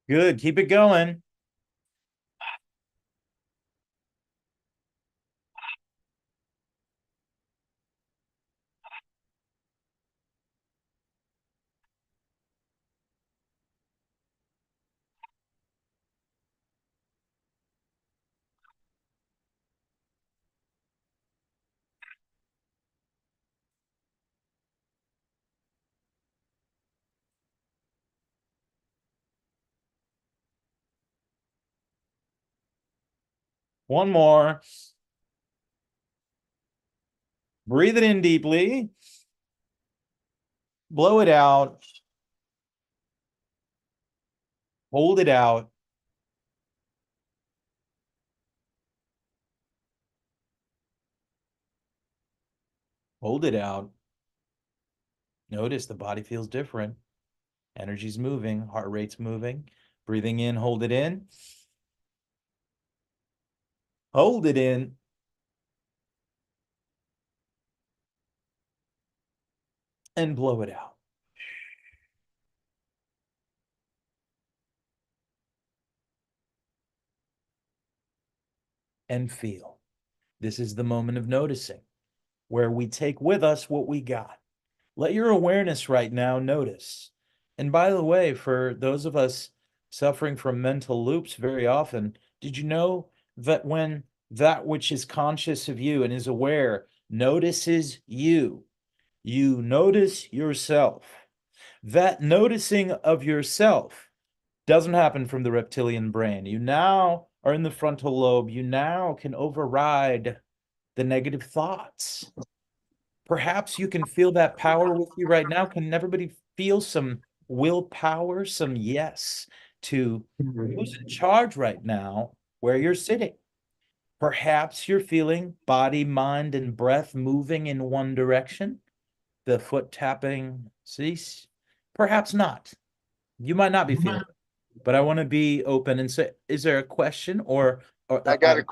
good. Keep it going. One more. Breathe it in deeply. Blow it out. Hold it out. Hold it out. Notice the body feels different. Energy's moving, heart rate's moving. Breathing in, hold it in. Hold it in. And blow it out. And feel. This is the moment of noticing, where we take with us what we got. Let your awareness right now notice. And by the way, for those of us suffering from mental loops very often, did you know that when that which is conscious of you and is aware notices you, you notice yourself? That noticing of yourself doesn't happen from the reptilian brain. You now are in the frontal lobe. You now can override the negative thoughts. Perhaps you can feel that power with you right now. Can everybody feel some willpower, some yes to who's in charge right now where you're sitting? Perhaps you're feeling body, mind, and breath moving in one direction, the foot tapping cease. Perhaps not. You might not be feeling it, but I want to be open and say, is there a question or I got a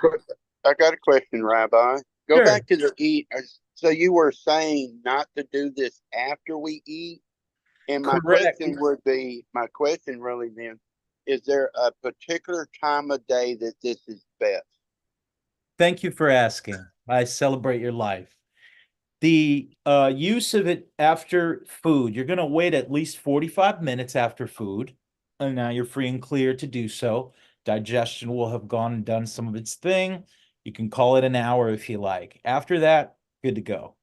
I got a question, Rabbi. Go sure. back to the eat. So you were saying not to do this after we eat, and Correct. my question really then, is there a particular time of day that this is best? Thank you for asking. I celebrate your life. The use of it after food, you're going to wait at least 45 minutes after food. And now you're free and clear to do so. Digestion will have gone and done some of its thing. You can call it an hour if you like. After that, good to go.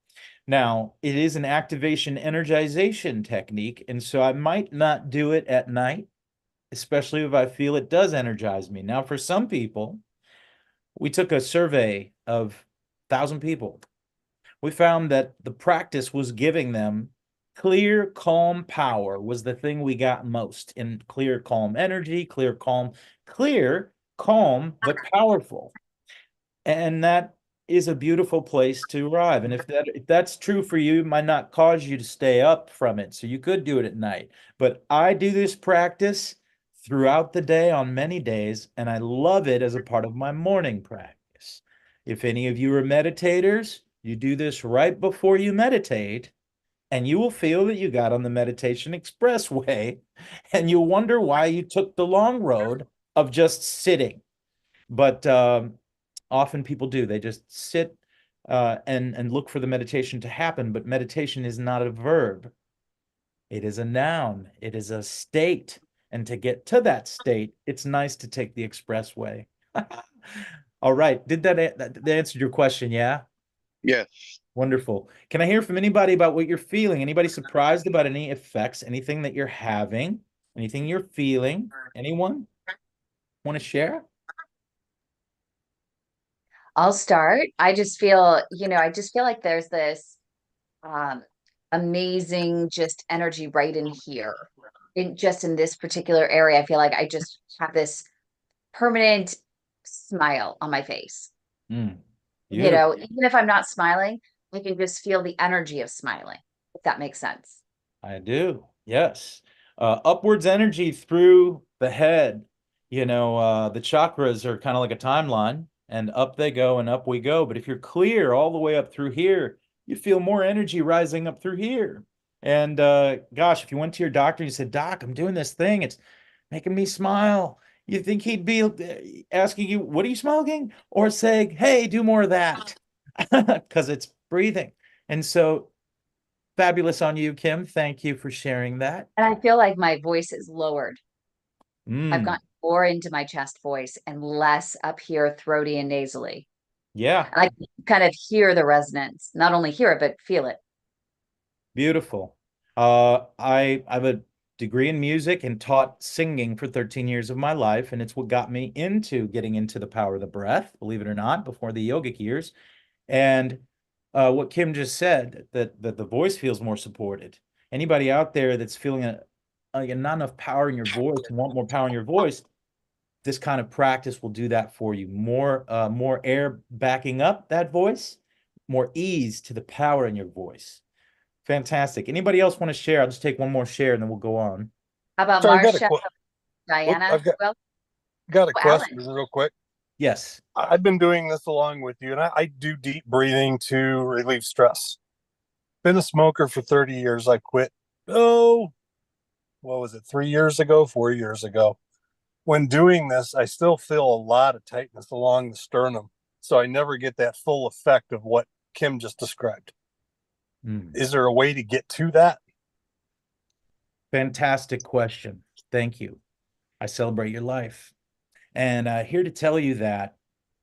Now, it is an activation energization technique. And so I might not do it at night, especially if I feel it does energize me. Now, for some people, we took a survey of 1,000 people. We found that the practice was giving them clear, calm power was the thing we got most in clear, calm energy, clear, calm, but powerful. And that is a beautiful place to arrive. And if that's true for you, it might not cause you to stay up from it. So you could do it at night. But I do this practice throughout the day on many days, and I love it as a part of my morning practice. If any of you are meditators, You do this right before you meditate, and you will feel that you got on the meditation expressway, and you'll wonder why you took the long road of just sitting. But often people do. They just sit and look for the meditation to happen. But meditation is not a verb. It is a noun. It is a state. And to get to that state, it's nice to take the expressway. All right. Did that answer your question? Yeah. Yes. Wonderful. Can I hear from anybody about what you're feeling? Anybody surprised about any effects, anything that you're having, anything you're feeling? Anyone want to share? I'll start. I just feel, I just feel like there's this um, amazing just energy right in here. In this particular area, I feel like I just have this permanent smile on my face. Mm, beautiful. Even if I'm not smiling, I can just feel the energy of smiling, if that makes sense. I do. Yes. Upwards energy through the head. The chakras are kind of like a timeline, and up they go and up we go. But if you're clear all the way up through here, you feel more energy rising up through here. And gosh, if you went to your doctor and you said, Doc, I'm doing this thing, it's making me smile. You think he'd be asking you, what are you smiling? Or saying, hey, do more of that. Because it's breathing. And so fabulous on you, Kim. Thank you for sharing that. And I feel like my voice is lowered. I've Mm, gotten more into my chest voice and less up here, throaty and nasally. yeah, And I can kind of hear the resonance, not only hear it, but feel it. beautiful. I have a degree in music and taught singing for 13 years of my life, and it's what got me into getting into the power of the breath, believe it or not, before the yogic years. And what Kim just said, that the voice feels more supported. Anybody out there that's feeling not enough power in your voice and want more power in your voice, this kind of practice will do that for you. More air backing up that voice, more ease to the power in your voice. Fantastic. Anybody else want to share? I'll just take one more share and then we'll go on. How about So Marcia, Diana? I've got Well, got a Alan. question real quick. Yes. I've been doing this along with you, and I do deep breathing to relieve stress. Been a smoker for 30 years. I quit. Oh, what was it? 3 years ago, 4 years ago. When doing this, I still feel a lot of tightness along the sternum. So I never get that full effect of what Kim just described. Mm. Is there a way to get to that? Fantastic question. Thank you. I celebrate your life. And here to tell you that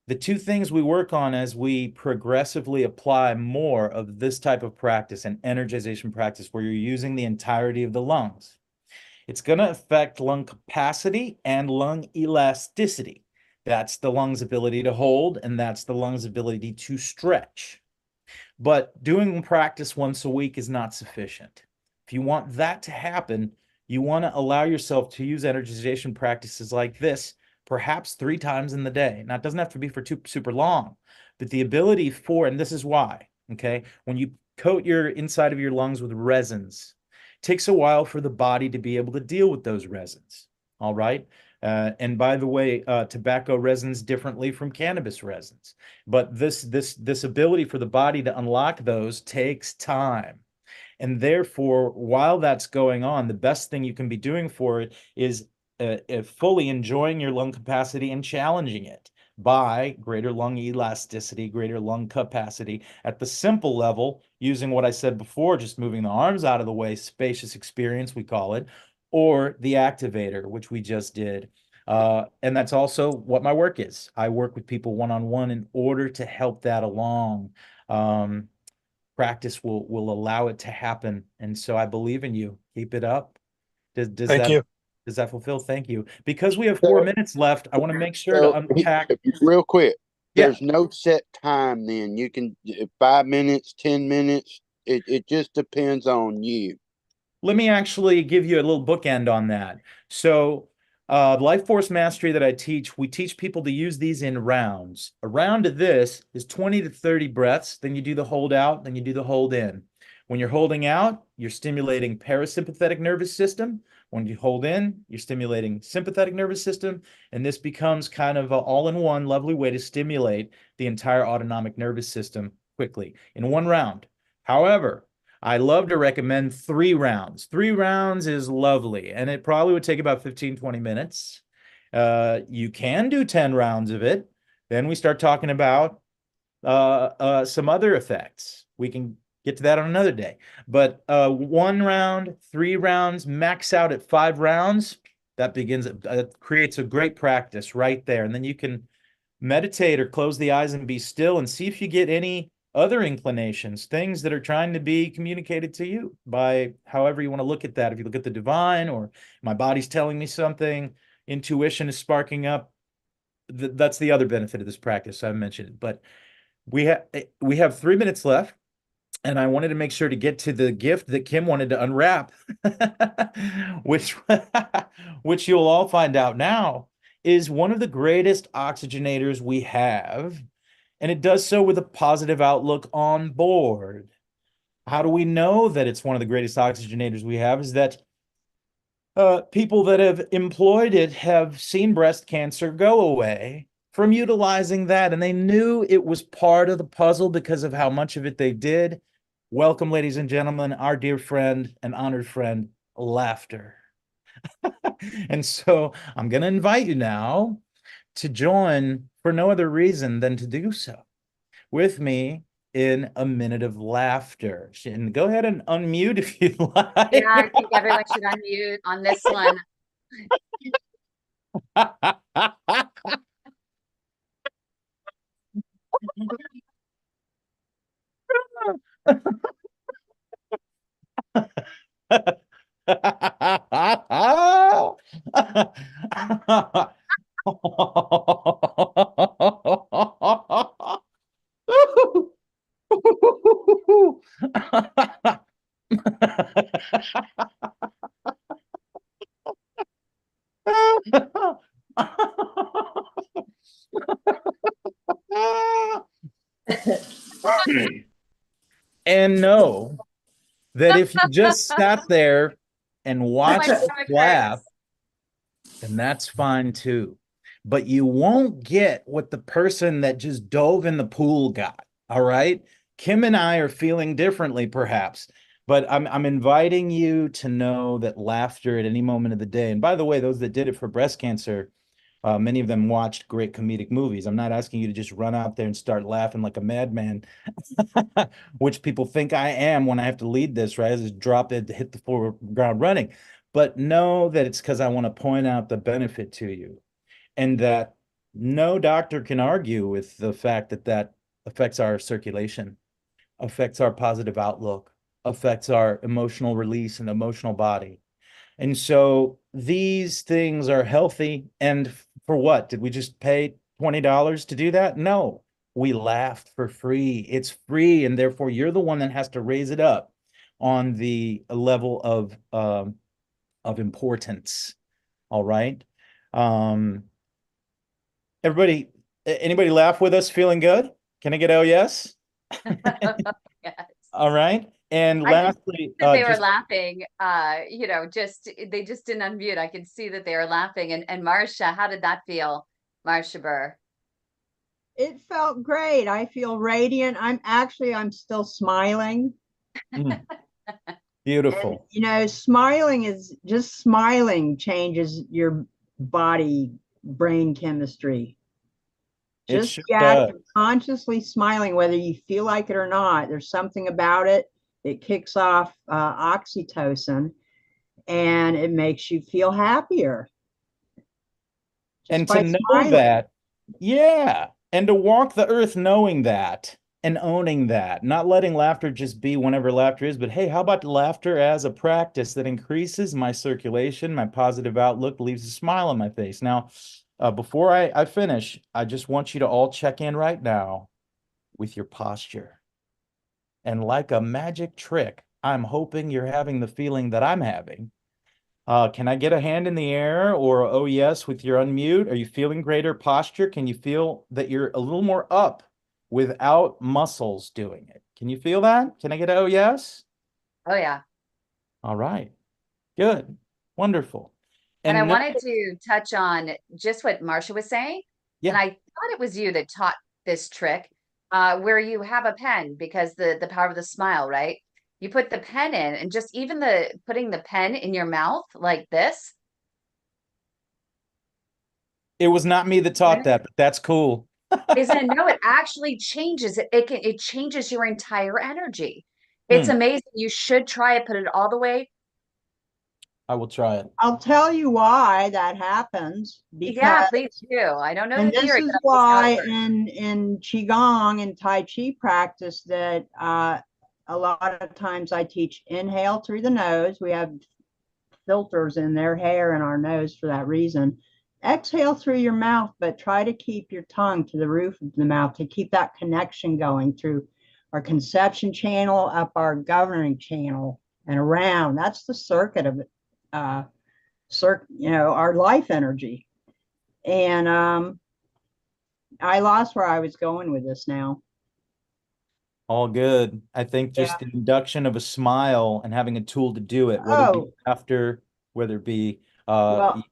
the two things we work on as we progressively apply more of this type of practice, an energization practice where you're using the entirety of the lungs, it's going to affect lung capacity and lung elasticity. That's the lung's ability to hold, and that's the lung's ability to stretch. But doing practice once a week is not sufficient. If you want that to happen, you want to allow yourself to use energization practices like this, perhaps 3 times in the day. Now, it doesn't have to be for super long, but the ability for, and this is why, okay, when you coat your inside of your lungs with resins, it takes a while for the body to be able to deal with those resins. All right. And by the way, tobacco resins differently from cannabis resins, but this ability for the body to unlock those takes time. And therefore, while that's going on, the best thing you can be doing for it is fully enjoying your lung capacity and challenging it by greater lung elasticity, greater lung capacity at the simple level, using what I said before, just moving the arms out of the way, spacious experience, we call it, or the activator, which we just did. And that's also what my work is. I work with people one-on-one in order to help that along. Practice will allow it to happen. And so I believe in you. Keep it up. Does Thank you. does that fulfill? Thank you. Because we have 4 minutes left, I want to make sure to unpack. Real quick, Yeah. there's no set time then. You can 5 minutes, 10 minutes. It just depends on you. Let me actually give you a little bookend on that. So, Life Force Mastery that I teach, we teach people to use these in rounds. A round of this is 20 to 30 breaths. Then you do the hold out, then you do the hold in. When you're holding out, you're stimulating parasympathetic nervous system. When you hold in, you're stimulating sympathetic nervous system. And this becomes kind of an all-in-one lovely way to stimulate the entire autonomic nervous system quickly in one round. However, I love to recommend 3 rounds. 3 rounds is lovely, and it probably would take about 15, 20 minutes. You can do 10 rounds of it. Then we start talking about some other effects. We can get to that on another day. But 1 round, 3 rounds, max out at 5 rounds. That creates a great practice right there. And then you can meditate or close the eyes and be still and see if you get any other inclinations, things that are trying to be communicated to you by however you want to look at that. If you look at the divine, or my body's telling me something, intuition is sparking up. That's the other benefit of this practice. I mentioned it, but we have 3 minutes left, and I wanted to make sure to get to the gift that Kim wanted to unwrap, which which you'll all find out now is one of the greatest oxygenators we have, and it does so with a positive outlook on board. How do we know that it's one of the greatest oxygenators we have? Is that people that have employed it have seen breast cancer go away from utilizing that, and they knew it was part of the puzzle because of how much of it they did. Welcome, ladies and gentlemen, our dear friend and honored friend, laughter. And so I'm going to invite you now to join for no other reason than to do so with me in a minute of laughter. And go ahead and unmute if you'd like. Yeah, I think everyone should unmute on this one. And know that if you just sat there and watched us laugh, then that's fine too. But you won't get what the person that just dove in the pool got. All right. Kim and I are feeling differently, perhaps, but I'm inviting you to know that laughter at any moment of the day. And by the way, those that did it for breast cancer, many of them watched great comedic movies. I'm not asking you to just run out there and start laughing like a madman, which people think I am when I have to lead this, right? I just drop it to hit the floor ground running. But know that it's because I want to point out the benefit to you, and that no doctor can argue with the fact that that affects our circulation, affects our positive outlook, affects our emotional release and emotional body. And so these things are healthy. And for what? Did we just pay $20 to do that? No, we laughed for free. It's free. And therefore, you're the one that has to raise it up on the level of importance. All right. Everybody, anybody laugh with us? Feeling good? Can I get oh yes? Yes. All right. And lastly, that they were laughing, they just didn't unmute. I could see that they were laughing. And Marcia, how did that feel? Marcia Burr. It felt great. I feel radiant. I'm still smiling. Beautiful. And, smiling changes your body brain chemistry. Just the act of consciously smiling, whether you feel like it or not, there's something about it. It kicks off oxytocin, and it makes you feel happier. And to know that, yeah, and to walk the earth knowing that and owning that, not letting laughter just be whenever laughter is, but hey, how about laughter as a practice that increases my circulation, my positive outlook, leaves a smile on my face. Now, before I finish, I just want you to all check in right now with your posture. And like a magic trick, I'm hoping you're having the feeling that I'm having. Can I get a hand in the air or oh yes with your unmute? Are you feeling greater posture? Can you feel that you're a little more up without muscles doing it? Can you feel that? Can I get a oh yes? Oh yeah. All right. Good. Wonderful. And I wanted to touch on just what Marcia was saying. Yeah. And I thought it was you that taught this trick. where you have a pen, because the power of the smile, right? You put the pen in, and just even putting the pen in your mouth like this. It was not me that taught that, but that's cool. Isn't no, it actually changes it. It changes your entire energy. It's Hmm. amazing. You should try it. Put it all the way. I will try it. I'll tell you why that happens, Yeah, because, please do. I don't know and the this theory, is but I'm just why expert. in Qigong and Tai Chi practice that a lot of times I teach inhale through the nose. We have filters in their hair and our nose for that reason. Exhale through your mouth, but try to keep your tongue to the roof of the mouth to keep that connection going through our conception channel, up our governing channel, and around. That's the circuit of it. Our life energy. And I lost where I was going with this now. All good. I think Yeah. just the induction of a smile and having a tool to do it, whether it be Oh, after, whether it be well,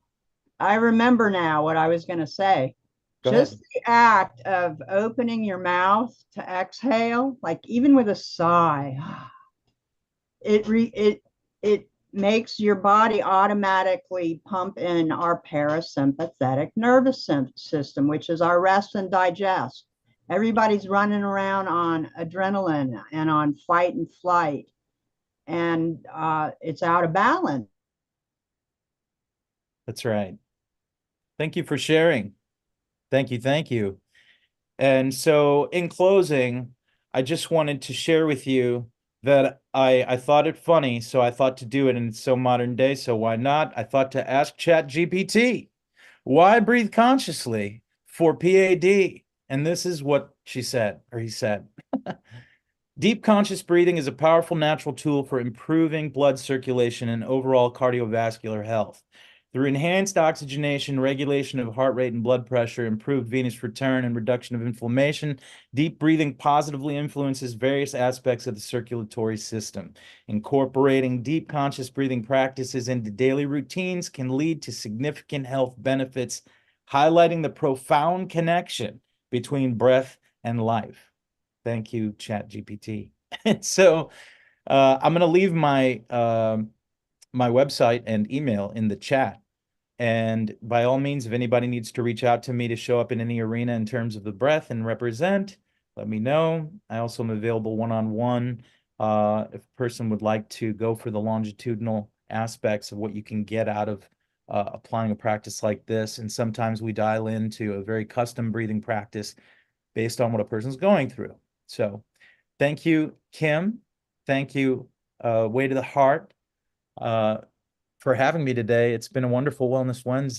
I remember now what I was going to say. go Just ahead. the act of opening your mouth to exhale, like even with a sigh, it makes your body automatically pump in our parasympathetic nervous system, which is our rest and digest. Everybody's running around on adrenaline and on fight and flight, and it's out of balance. That's right. Thank you for sharing. Thank you. Thank you. And so in closing, I just wanted to share with you that I thought it funny, so I thought to do it, and it's so modern day, so why not? I thought to ask ChatGPT, why breathe consciously for PAD? And this is what she said, or he said. Deep conscious breathing is a powerful natural tool for improving blood circulation and overall cardiovascular health. Through enhanced oxygenation, regulation of heart rate and blood pressure, improved venous return, and reduction of inflammation, deep breathing positively influences various aspects of the circulatory system. Incorporating deep conscious breathing practices into daily routines can lead to significant health benefits, highlighting the profound connection between breath and life. Thank you, ChatGPT. And so I'm going to leave my my website and email in the chat. And by all means, if anybody needs to reach out to me to show up in any arena in terms of the breath and represent, let me know. I also am available one-on-one if a person would like to go for the longitudinal aspects of what you can get out of applying a practice like this. And sometimes we dial into a very custom breathing practice based on what a person's going through. So thank you, Kim. Thank you, Way to the Heart, for having me today. It's been a wonderful Wellness Wednesday.